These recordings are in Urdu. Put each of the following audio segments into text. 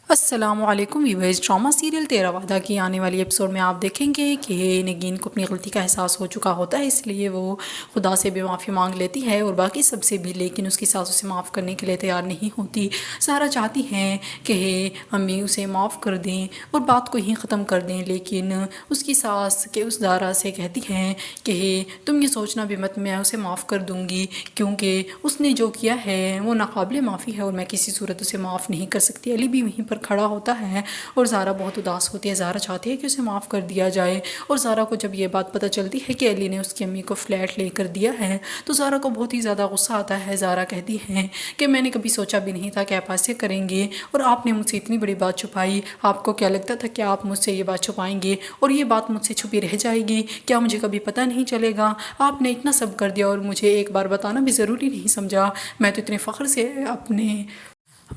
السلام علیکم ویورز، ڈرامہ سیریل تیرا وعدہ کی آنے والی ایپیسوڈ میں آپ دیکھیں گے کہ نگین کو اپنی غلطی کا احساس ہو چکا ہوتا ہے، اس لیے وہ خدا سے بھی معافی مانگ لیتی ہے اور باقی سب سے بھی، لیکن اس کی ساس اسے معاف کرنے کے لیے تیار نہیں ہوتی۔ سارا چاہتی ہیں کہ امی اسے معاف کر دیں اور بات کو ہی ختم کر دیں، لیکن اس کی ساس کے اس دارا سے کہتی ہیں کہ تم یہ سوچنا بھی مت، میں اسے معاف کر دوں گی کیونکہ اس نے جو کیا ہے وہ ناقابل معافی ہے اور میں کسی صورت اسے معاف نہیں کر سکتی۔ علی بھی وہیں پر کھڑا ہوتا ہے اور زارا بہت اداس ہوتی ہے۔ زارا چاہتی ہے کہ اسے معاف کر دیا جائے اور زارا کو جب یہ بات پتہ چلتی ہے کہ علی نے اس کی امی کو فلیٹ لے کر دیا ہے تو زارا کو بہت ہی زیادہ غصہ آتا ہے۔ زارا کہتی ہے کہ میں نے کبھی سوچا بھی نہیں تھا کہ آپ ایسے کریں گے اور آپ نے مجھ سے اتنی بڑی بات چھپائی۔ آپ کو کیا لگتا تھا کہ آپ مجھ سے یہ بات چھپائیں گے اور یہ بات مجھ سے چھپی رہ جائے گی؟ کیا مجھے کبھی پتہ نہیں چلے گا؟ آپ نے اتنا سب کر دیا اور مجھے ایک بار بتانا بھی ضروری نہیں سمجھا؟ میں تو اتنے فخر سے اپنے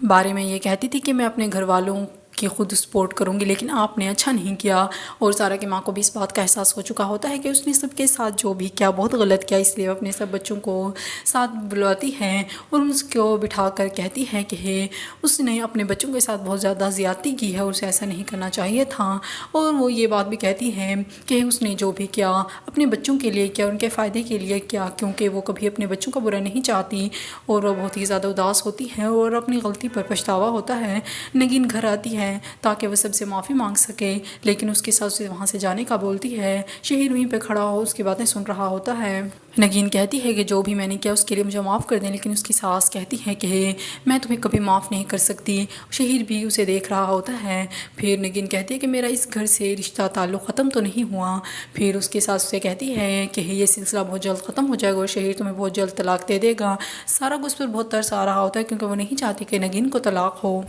بارے میں یہ کہتی تھی کہ میں اپنے گھر والوں کی خود سپورٹ کروں گی، لیکن آپ نے اچھا نہیں کیا۔ اور سارا کی ماں کو بھی اس بات کا احساس ہو چکا ہوتا ہے کہ اس نے سب کے ساتھ جو بھی کیا بہت غلط کیا، اس لیے وہ اپنے سب بچوں کو ساتھ بلواتی ہیں اور اس کو بٹھا کر کہتی ہے کہ اس نے اپنے بچوں کے ساتھ بہت زیادہ زیادتی کی ہے اور اسے ایسا نہیں کرنا چاہیے تھا۔ اور وہ یہ بات بھی کہتی ہے کہ اس نے جو بھی کیا اپنے بچوں کے لیے کیا، ان کے فائدے کے لیے کیا، کیونکہ وہ کبھی اپنے بچوں کا برا نہیں چاہتی۔ اور وہ بہت ہی زیادہ اداس ہوتی ہے اور اپنی غلطی پر پچھتاوا ہوتا ہے۔ نگین گھر آتی ہے تاکہ وہ سب سے معافی مانگ سکے، لیکن اس کے ساتھ اسے وہاں سے جانے کا بولتی ہے۔ شہیر وہیں پہ کھڑا ہو اس کی باتیں سن رہا ہوتا ہے۔ نگین کہتی ہے کہ جو بھی میں نے کیا اس کے لیے مجھے معاف کر دیں، لیکن اس کی ساس کہتی ہے کہ میں تمہیں کبھی معاف نہیں کر سکتی۔ شہیر بھی اسے دیکھ رہا ہوتا ہے۔ پھر نگین کہتی ہے کہ میرا اس گھر سے رشتہ تعلق ختم تو نہیں ہوا۔ پھر اس کی ساس اسے کہتی ہے کہ یہ سلسلہ بہت جلد ختم ہو جائے گا اور شہیر تمہیں بہت جلد طلاق دے دے گا۔ سارا کو اس پر بہت ترس آ رہا ہوتا ہے کیونکہ وہ نہیں چاہتی کہ نگین کو طلاق ہو۔